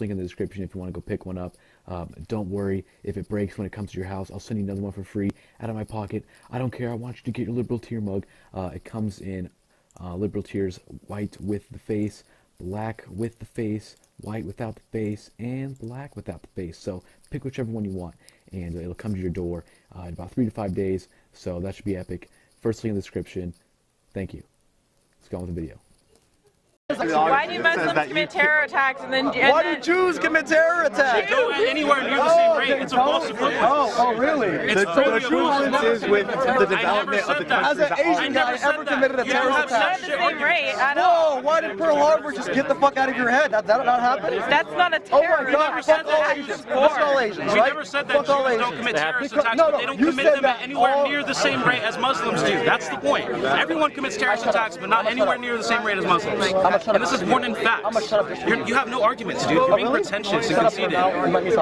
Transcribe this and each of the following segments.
Link in the description if you want to go pick one up. Don't worry if it breaks when it comes to your house. I'll send you another one for free out of my pocket. I don't care. I want you to get your liberal tear mug. It comes in liberal tears, white with the face, black with the face, white without the face, and black without the face. So pick whichever one you want, and it'll come to your door in about 3 to 5 days. So that should be epic. First link in the description. Thank you. Let's go on with the video. Why do Muslims commit terror attacks and then... Why do Jews commit terror attacks? They go anywhere near the same rate. It's a false equivalence. Oh, really? It's really the true difference is with the development of the country. Has an Asian guy ever committed a terror attack? Not the same rate at all. Whoa, why did Pearl Harbor just get the fuck out of your head? That not happen? That's not a terror. Oh my God, fuck all Asians. Fuck all Asians, We right? never said that Jews don't commit terrorist attacks, No, but they don't you commit said them that at anywhere near the same rate as Muslims do. That's the point. Everyone commits terrorist attacks, but not anywhere near the same rate as Muslims. And this is more than facts. You have no arguments, dude. You're being pretentious and conceited.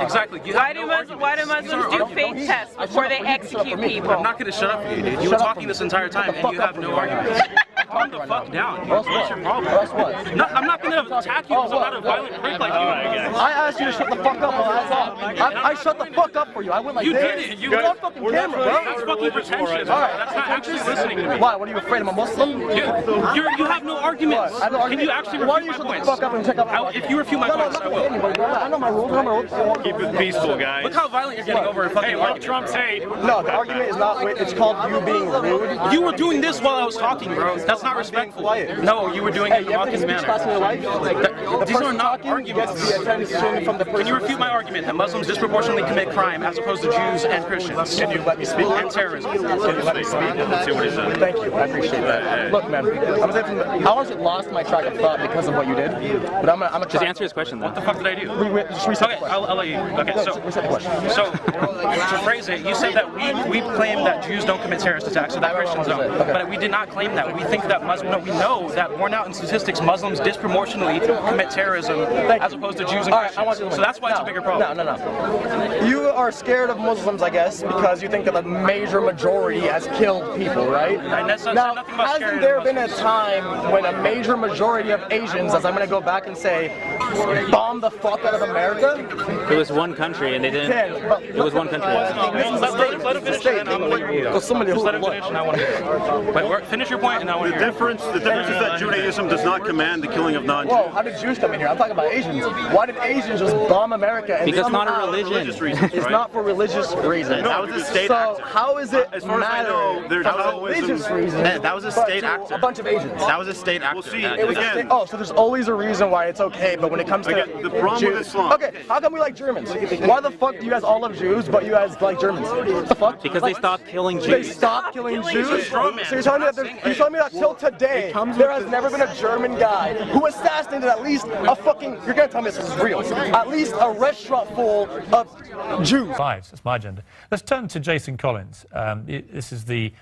Exactly. Why do Muslims do fake tests before they execute people? I'm not going to shut up for you, dude. You were talking this entire time, and you have no arguments. Calm the fuck down. What's your problem? No, I'm not going to attack you because I'm not a violent prick like you. I asked you to shut the fuck up. I shut the fuck up for you. I went like You this. did it. You're on fucking camera, bro. That's fucking pretentious. That's not actually listening to me. Why? What are you afraid I'm a Muslim? You have no arguments. Can you actually refute my points? If you refute my points, I will. I know my rules. Keep it peaceful, guys. Look how violent you're getting over a fucking argument. Trump's hate. No, the argument is not. It's called you being rude. You were doing this while I was talking, bro. That's not respectful. No, you were doing it in a mocking manner. These are not arguments. Can you refute my argument that Muslims disproportionately commit crime as opposed to Jews and Christians? Can you let me speak? And terrorism. Can you let me speak? Let's see what he said. Thank you. I appreciate that. Look, man, I honestly lost my track of thought because of what you did. But I'm gonna just answer his question. What the fuck did I do? Just reset the question. I'll let you. Okay, so reset the question. So to phrase it, you said that we claim that Jews don't commit terrorist attacks, so that Christians don't. But we did not claim that. We think that we know that borne out in statistics, Muslims disproportionately commit terrorism as opposed to Jews and Christians. So that's why it's a bigger problem. No. You are scared of Muslims, I guess, because you think that the major majority has killed people, right? Now, hasn't there been a time when a major majority of Asians, as I'm going to go back and say, bombed the fuck out of America? It was one country, and they didn't. It was one country. Let him finish, and I want to hear you. Just let him finish, and I want to hear you. Wait, finish your point, and I want to hear you. The difference is that Judaism does not command the killing of non-Jews. Whoa, how did Jews come in here? I'm talking about Asians. Why did Asians just bomb America? And because it's not a religion. It's not for religious reasons. That was a state so act. how is it as far as I know, there's religious reasons? That was a state actor. A bunch of Asians. That was a state actor. Well, see, again. So there's always a reason why it's okay, but when it comes to the problem Jews, with Islam. Okay, how come we like Germans? Why the fuck do you guys all love Jews, but you guys like Germans? What the fuck? Because they stopped killing Jews. They stopped killing Jews? So you're telling me that till today, there has never been a German guy who assassinated at least a fucking, you're gonna tell me this is real, at least a restaurant full of Jews. That's my agenda. Let's turn to Jason Collins. This is the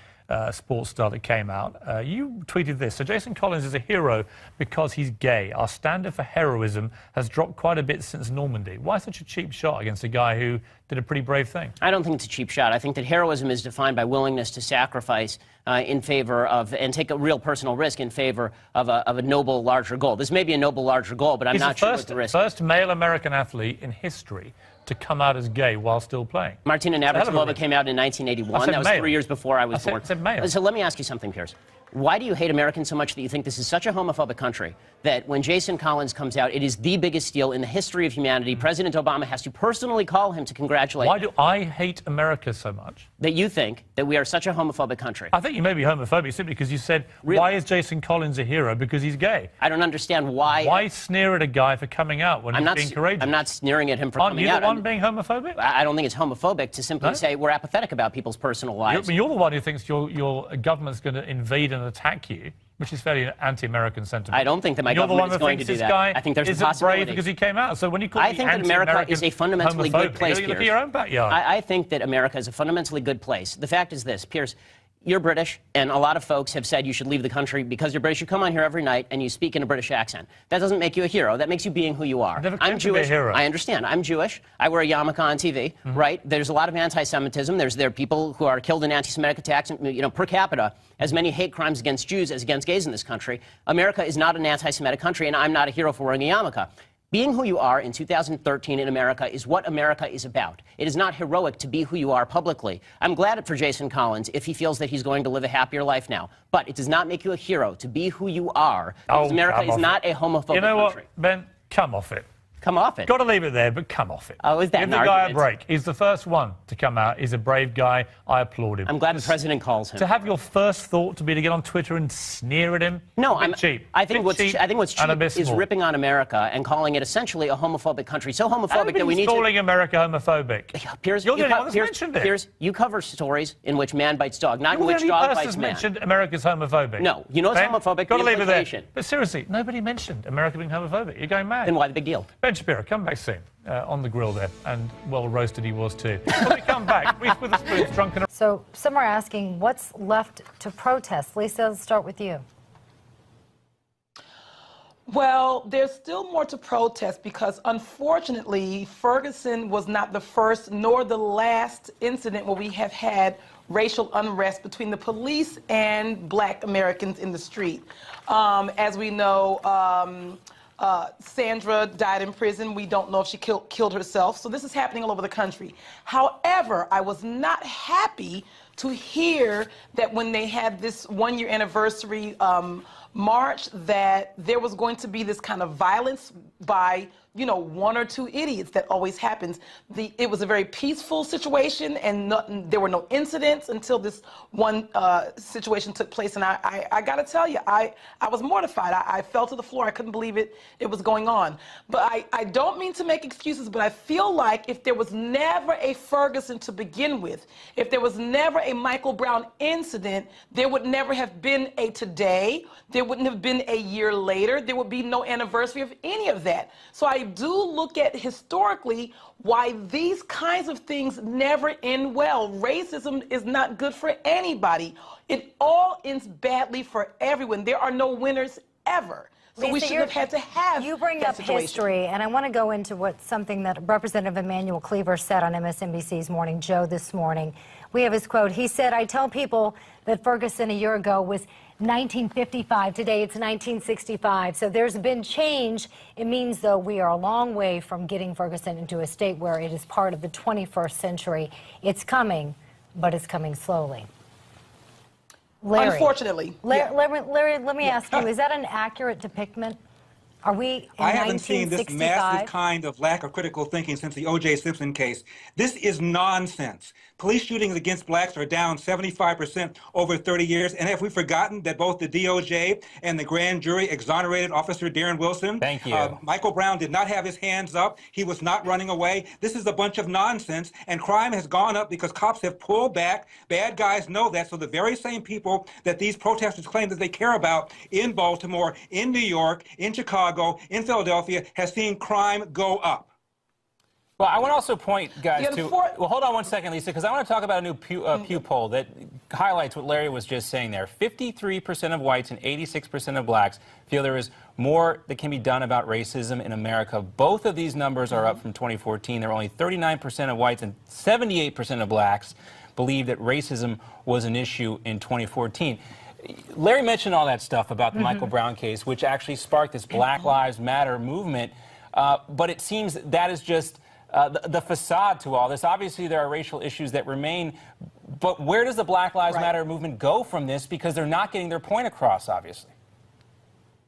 sports star that came out. You tweeted this. So Jason Collins is a hero because he's gay. Our standard for heroism has dropped quite a bit since Normandy. Why such a cheap shot against a guy who did a pretty brave thing? I don't think it's a cheap shot. I think that heroism is defined by willingness to sacrifice in favor of, and take a real personal risk in favor of a noble, larger goal. This may be a noble, larger goal, but I'm not sure what the risk is. First male American athlete in history to come out as gay while still playing. Martina Navratilova came out in 1981. That was 3 years before I was born. So let me ask you something, Piers. Why do you hate Americans so much that you think this is such a homophobic country that when Jason Collins comes out, it is the biggest deal in the history of humanity? President Obama has to personally call him to congratulate him. Why do I hate America so much? That you think that we are such a homophobic country. I think you may be homophobic simply because you said, why is Jason Collins a hero? Because he's gay. I don't understand why. Why sneer at a guy for coming out when he's being courageous? I'm not sneering at him for coming out. Aren't you the one being homophobic? I don't think it's homophobic to simply say we're apathetic about people's personal lives. You're the one who thinks your government's going to invade and attack you, which is fairly anti-American sentiment. I don't think that my government is going to do that. I think there's a possibility. Brave because he came out. So when you call I think that America is a fundamentally good place, you look at your own backyard. I think that America is a fundamentally good place. The fact is this, Piers, you're British, and a lot of folks have said you should leave the country because you're British. You come on here every night and you speak in a British accent. That doesn't make you a hero. That makes you being who you are. I'm Jewish. To be a hero. I understand. I'm Jewish. I wear a yarmulke on TV, right? There's a lot of anti-Semitism. There are people who are killed in anti-Semitic attacks, per capita, as many hate crimes against Jews as against gays in this country. America is not an anti-Semitic country, and I'm not a hero for wearing a yarmulke. Being who you are in 2013 in America is what America is about. It is not heroic to be who you are publicly. I'm glad for Jason Collins if he feels that he's going to live a happier life now. But it does not make you a hero to be who you are, because America is not a homophobic country. You know what, Ben? Come off it. Come off it. Got to leave it there, but come off it. Oh, is that Give an the guy argument? a break. He's the first one to come out. He's a brave guy. I applaud him. I'm glad the president calls him. To have your first thought to be to get on Twitter and sneer at him? No, I'm cheap. I think what's cheap is ripping on America and calling it essentially a homophobic country. So homophobic that we need to... calling America homophobic. Piers, You're the only one that's mentioned it. Piers, you cover stories in which man bites dog, not in which dog bites man. Mentioned America's homophobic. No, you know it's homophobic. Got to leave it there. But seriously, nobody mentioned America being homophobic. You're going mad. Then why the big deal? Ben Shapiro, come back soon. On the grill there, and well roasted he was too. When we come back, Reese Witherspoon's drunken. So some are asking, what's left to protest? Lisa, let's start with you. Well, there's still more to protest because, unfortunately, Ferguson was not the first nor the last incident where we have had racial unrest between the police and black Americans in the street. As we know, Sandra died in prison. We don't know if she killed herself. So this is happening all over the country. However, I was not happy to hear that when they had this one-year anniversary march, that there was going to be this kind of violence by, you know, one or two idiots. That always happens. It was a very peaceful situation, and there were no incidents until this one situation took place. And I got to tell you, I was mortified. I fell to the floor. I couldn't believe it was going on. But I don't mean to make excuses, but I feel like if there was never a Ferguson to begin with, if there was never a Michael Brown incident, there would never have been a today. There wouldn't have been a year later. There would be no anniversary of any of that. So I do look at historically why these kinds of things never end well. Racism is not good for anybody. It all ends badly for everyone. There are no winners ever. So Lisa, we shouldn't have had to have You bring up history, and I want to go into something that Representative Emanuel Cleaver said on MSNBC's Morning Joe this morning. We have his quote. He said, "I tell people that Ferguson a year ago was 1955. Today it's 1965. So there's been change. It means, though, we are a long way from getting Ferguson into a state where it is part of the 21st century. It's coming, but it's coming slowly." Larry, unfortunately. Larry, let me ask you, is that an accurate depiction? Are we in 1965? I haven't seen this massive kind of lack of critical thinking since the O.J. Simpson case. This is nonsense. Police shootings against blacks are down 75% over 30 years. And have we forgotten that both the DOJ and the grand jury exonerated Officer Darren Wilson? Thank you. Michael Brown did not have his hands up. He was not running away. This is a bunch of nonsense. And crime has gone up because cops have pulled back. Bad guys know that. So the very same people that these protesters claim that they care about in Baltimore, in New York, in Chicago, in Philadelphia, has seen crime go up. Well, I want to also point, guys, well, hold on one second, Lisa, because I want to talk about a new Pew poll that highlights what Larry was just saying there. 53% of whites and 86% of blacks feel there is more that can be done about racism in America. Both of these numbers are up from 2014. There are only 39% of whites and 78% of blacks believe that racism was an issue in 2014. Larry mentioned all that stuff about the Michael Brown case, which actually sparked this Black Lives Matter movement. But it seems that is just the facade to all this. Obviously, there are racial issues that remain. But where does the Black Lives Matter movement go from this? Because they're not getting their point across, obviously.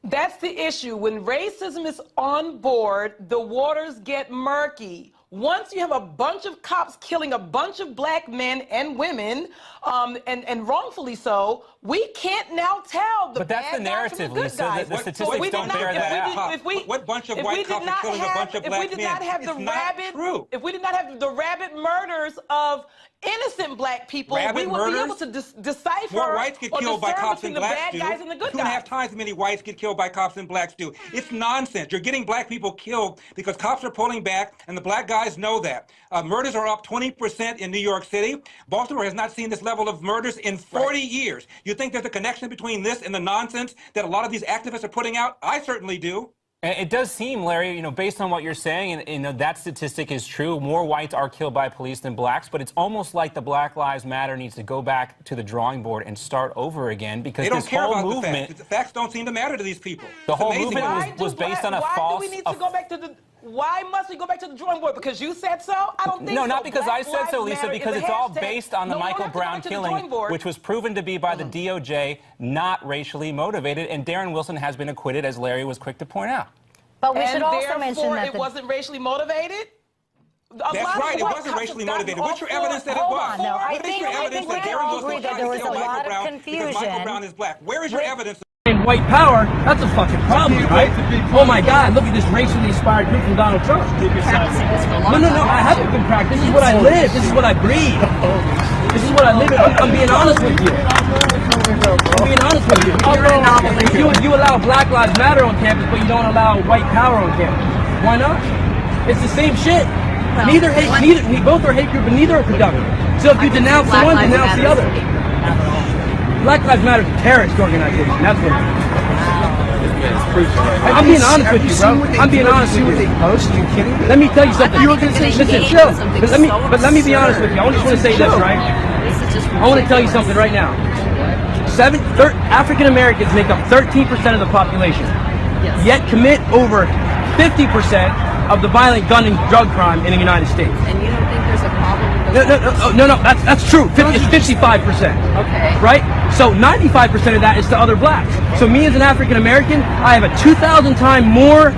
That's the issue. When racism is on board, the waters get murky. Once you have a bunch of cops killing a bunch of black men and women, and wrongfully so, we can't now tell the But that's the narrative, Lisa. The statistics don't bear that out. What bunch of white cops are killing a bunch of black men? If we did not have the rabid murders of innocent black people, we would be able to decipher more whites get killed by cops than blacks do. Guys and the good 2.5 times as many whites get killed by cops than blacks do. It's nonsense. You're getting black people killed because cops are pulling back, and the black guys know that. Murders are up 20% in New York City. Baltimore has not seen this level of murders in 40 years. You think there's a connection between this and the nonsense that a lot of these activists are putting out? I certainly do. And it does seem, Larry, based on what you're saying, and that statistic is true, more whites are killed by police than blacks, but it's almost like the Black Lives Matter needs to go back to the drawing board and start over again, because they don't this care whole about movement... The facts don't seem to matter to these people. The whole movement was based on a false... Why do we need to go back to the... Why must we go back to the drawing board? Because you said so? I don't think so. No, not because Black I said so, Lisa, because it's all based on the Michael Brown killing, which was proven to be by the DOJ not racially motivated, and Darren Wilson has been acquitted, as Larry was quick to point out. But we should also mention that it wasn't racially motivated? That's right, it wasn't racially motivated. What's your evidence that it was? No, I what is your evidence that Darren Wilson tried to kill Michael Brown because Michael Brown is black? Where is your evidence? White power, that's a fucking problem, right? Oh my God, look at this racially inspired group from Donald Trump. No, I haven't been practicing. This is what I live. This is what I breathe. This is what I live in. I'm being honest with you. I'm being honest with you. You allow Black Lives Matter on campus, but you don't allow white power on campus. Why not? It's the same shit. We both are hate group, but neither are productive. So if you denounce one, denounce the other. Black Lives Matter is a terrorist organization. That's what it is. I'm being honest with you, bro. I'm being honest with you. You kidding me? Let me tell you something. Listen, chill. But let me be honest with you. I just want to say this, right? I want to tell you something right now. African Americans make up 13% of the population, yet commit over 50% of the violent gun and drug crime in the United States. And you don't think there's a problem with those? No, that's true. It's 55%. Okay. Right? So 95% of that is to other blacks. So me as an African American, I have a 2,000 time more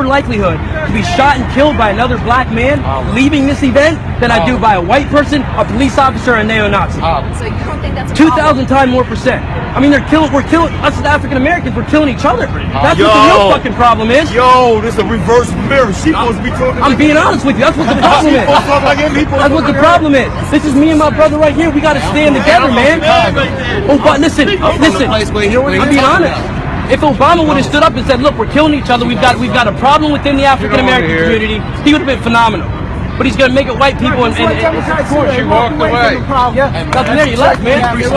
likelihood to be shot and killed by another black man leaving this event than I do by a white person, a police officer, and a neo-Nazi. So you don't think that's a 2,000 times more percent. I mean, we're killing us as African Americans. We're killing each other. That's what the real fucking problem is. Yo, this is a reverse mirror. She supposed to be talking. I'm being honest with you. That's what the problem is. That's what the problem is. This is me and my brother right here. We got to stand together, man. Oh, but listen. I'm being honest. If Obama would have stood up and said, "Look, we're killing each other. We've got a problem within the African American community," he would have been phenomenal. But he's gonna make it white people and of course she walked away. Yeah, nothing there. You left, man. I'm being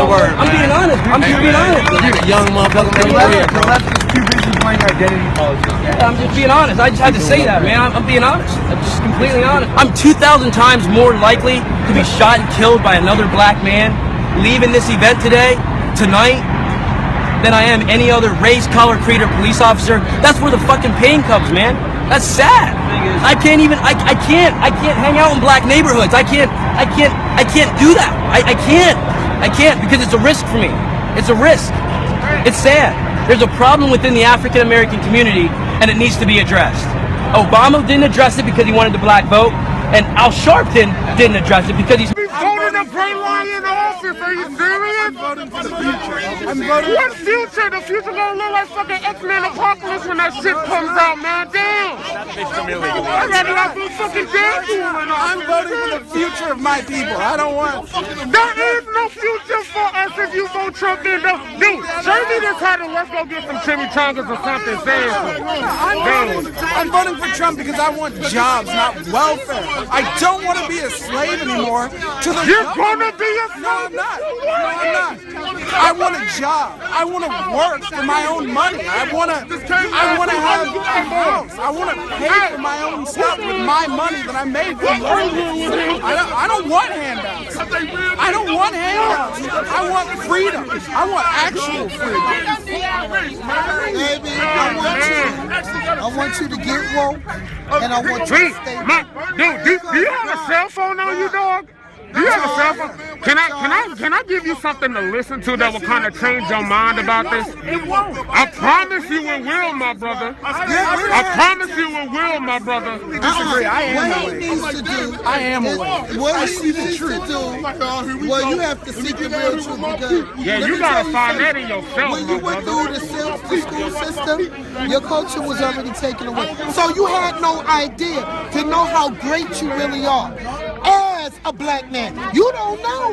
honest. I'm just being honest. You're a young motherfucker. The left is too busy playing identity politics. I'm just being honest. I just had to say that, man. I'm being honest. I'm just completely honest. I'm 2,000 times more likely to be shot and killed by another black man leaving this event tonight, than I am any other race, color, creed, or police officer. That's where the fucking pain comes, man. That's sad. I can't hang out in black neighborhoods. I can't do that. I can't because it's a risk for me. It's a risk. It's sad. There's a problem within the African American community and it needs to be addressed. Obama didn't address it because he wanted the black vote, and Al Sharpton didn't address it because he's voting to bring Ryan in office. Are you serious? I'm voting for the future. What future? The future gonna look like fucking X-Men Apocalypse when that shit comes out, man. Damn. I'd rather have some fucking Deadpool. I'm voting for the future of my people. I don't want. There is no future for us if you vote Trump. Dude, show me this title. Let's go get some chimichangas or something. I'm voting for Trump because I want jobs, not welfare. I don't want to be a slave anymore. You're gonna be a slave? No, I'm not. I want a job. I want to work for my own money. I want to have a house. I want to pay for my own stuff with my money that I made from work. I don't want handouts. I don't want handouts. I want freedom. I want actual freedom. Baby, I want you to get woke, and I want you to stay woke. Dude, do you have a cell phone on you, dog? Do you have a cell phone? Can I give you something to listen to that will kind of change your mind about this? It won't. I promise you it will, my brother. I promise you it will, my brother. Disagree. I am awake. I am awake. What I see the truth do? Well, you have to seek the real truth because you gotta find that in yourself. When you went through the school system, your culture was already taken away. So you had no idea to know how great you really are. As a black man, you don't know.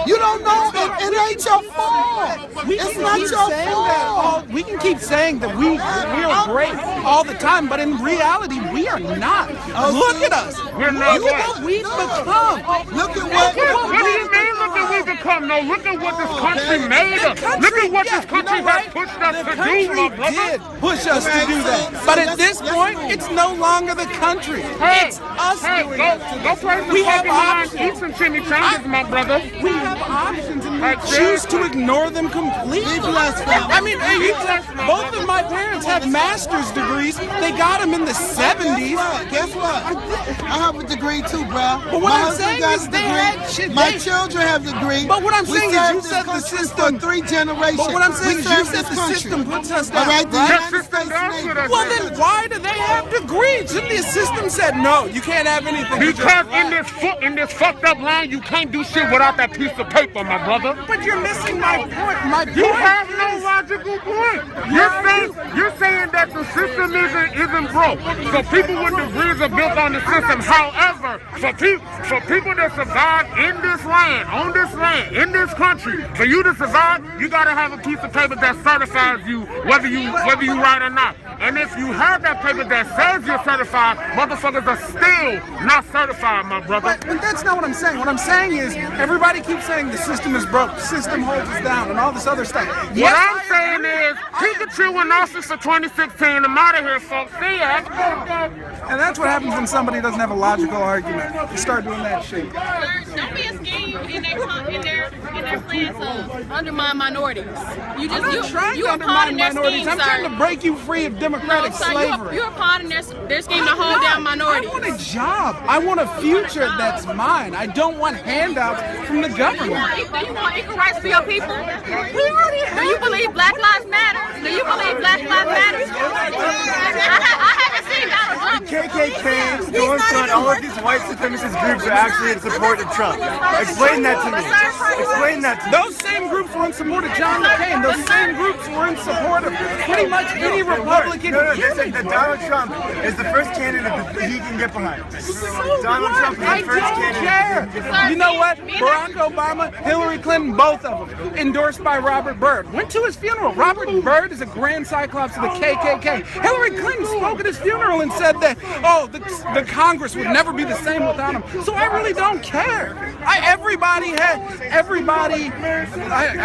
You don't know, and it ain't your fault. It's not your fault. We can keep saying that we are great all the time, but in reality, we are not. Look at us. Look at what we've become. Look at what do you mean? what did we become? No, look at what this country made us. Look at what this country has pushed us to do, my brother. Did push us to do that. But at this point, it's no longer the country. It's us doing it. Go play some fucking line, eat some chimichangas, my brother. We have options and we choose to ignore them completely. I mean, both of my parents have master's degrees. They got them in the 70s. Guess what? I have a degree too, bro. But what I'm saying is they had shit. My children have degrees. But what I'm saying is you said the system. 3 generations. But what I'm saying is you said the system puts us down. Right? Well, then why do they have degrees? Shouldn't the system said no? You can't have anything. Because in this fucked up line, you can't do shit without that piece of paper, my brother. But you're missing my point. You have no logical point. You're saying that the system isn't broke. So people with degrees are built on the system. However, for people that survive in this land, on this land, in this country, for you to survive, you gotta have a piece of paper that certifies you whether you right or not. And if you have that paper that says you're certified, motherfuckers are still not certified, my brother. But that's not what I'm saying. What I'm saying is everybody keeps saying the system is broke, the system holds us down, and all this other stuff. What I'm saying is Pikachu in office for 2016. I'm out of here, folks. See ya. And that's what happens when somebody doesn't have a logical argument. You start doing that shit. Don't be a scheme in their plans to undermine minorities. I'm not trying to undermine minorities. I'm trying to break you free of democratic slavery. You're a part in their scheme to hold down minorities. I want a job. I want a future that's mine. I don't want handouts from the government. Do you want equal rights for your people? Do you believe Black Lives Matter? Do you believe Black Lives Matter? I haven't seen Donald Trump. KKK, going on all of these white supremacist groups are actually in support of Trump. Explain that to me. Explain that to me. Those same groups were in support of John McCain. Those same groups were in support of pretty much any Republican. No, they say that Donald Trump is the first candidate that he can get behind. Donald Trump is the first candidate. You know what? Barack Obama, Hillary Clinton, both of them, endorsed by Robert Byrd. Went to his funeral. Robert Byrd is a grand cyclops of the KKK. Hillary Clinton spoke at his funeral and said that, the Congress would never be the same without him. So I really don't care. I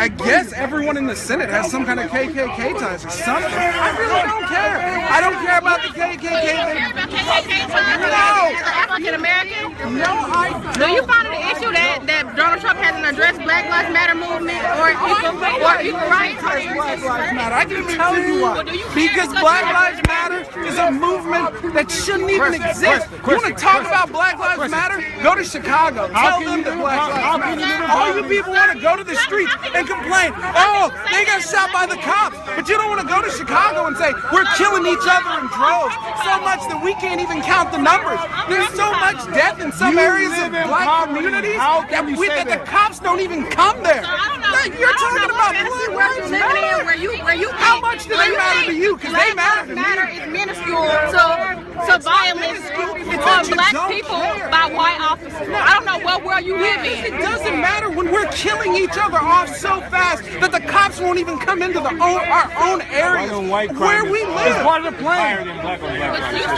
guess everyone in the Senate has some kind of KKK ties or something. I really don't care. I don't care about the KKK. African American? No, I don't. Do you find it an issue that Donald Trump hasn't addressed Black Lives Matter movement or equal rights? Black Lives Matter. I can tell you why. Because Black Lives Matter is a movement that shouldn't even exist. You want to talk about Black Lives Matter? Go to Chicago. Tell them that Black Lives Matter. All you people want to go to the streets and complain. Oh, they got shot by the cops. But you don't want to go to Chicago and say, we're killing each other in droves. So much that we can't even count the numbers. There's so much death in some areas of black communities that the cops don't even come there. You're talking about Black Lives Matter. How much do they matter to you? Because they matter to me. Matter is minuscule to violence on black people by white officers. I don't know what world you live in. It doesn't matter when we're killing each other off so fast that the cops won't even come into our own areas where we live. It's part of the plan.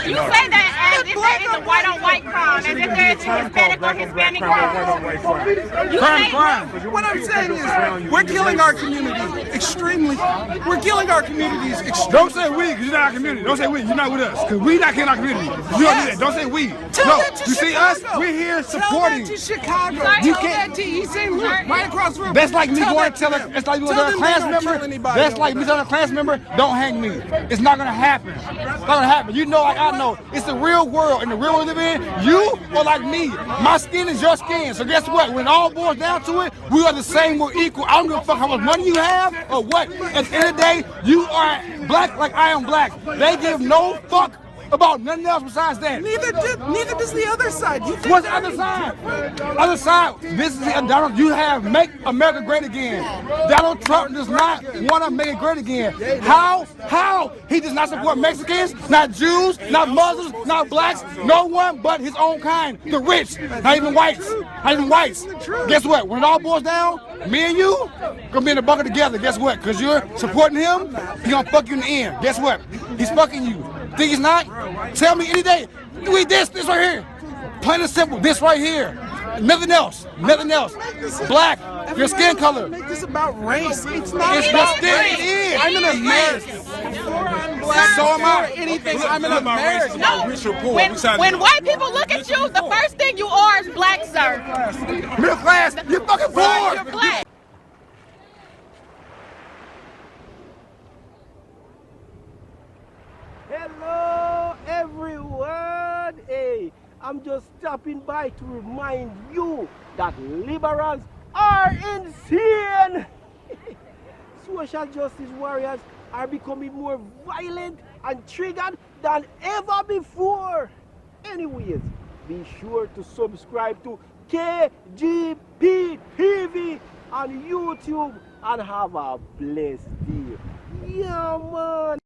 You say that as if there is a white-on-white crime, as if there is a Hispanic or Hispanic crime. What I'm saying is we're killing our community extremely. We're killing our communities extremely. Don't say we, because you're not our community. Don't say we, you're not with us. Because we not killing our community. You don't do that. Don't say we. Tell that to you see us? We're here supporting. Tell that to Chicago. You Tell that to East St. Louis, right across the river. That's like me going to tell it's like you telling a class member. That's like me telling a class member, don't hang me. It's not gonna happen. It's not gonna happen. You know, like I know, it's the real world. In the real world we live in, you are like me. My skin is your skin. So guess what? When it all boils down to it, we are the same. We're equal. I don't give a fuck how much money you have or what. At the end of the day, you are black like I am black. They give no fuck about nothing else besides that. Neither does the other side. What's the other side? Other side. This is Donald. You have make America great again. Donald Trump does not want to make it great again. How? He does not support Mexicans, not Jews, not Muslims, not blacks. No one but his own kind. The rich. Not even whites. Not even whites. Guess what? When it all boils down, me and you gonna be in the bucket together. Guess what? Because you're supporting him, he gonna fuck you in the end. Guess what? He's fucking you. Think he's not? Tell me any day. You eat this right here. Plain and simple, this right here. Nothing else. Nothing else. Black. Your skin color. Make this about race. It's not It's about your skin. race. It is. I'm an American. Before I'm black, So am I. anything, I'm an American. When white people look at you, the first thing you are is black, sir. Middle class. You're fucking poor. You're black. Hello, everyone. Hey, I'm just stopping by to remind you that liberals are insane. Social justice warriors are becoming more violent and triggered than ever before. Anyways, be sure to subscribe to KGP TV on YouTube and have a blessed day. Yeah, man.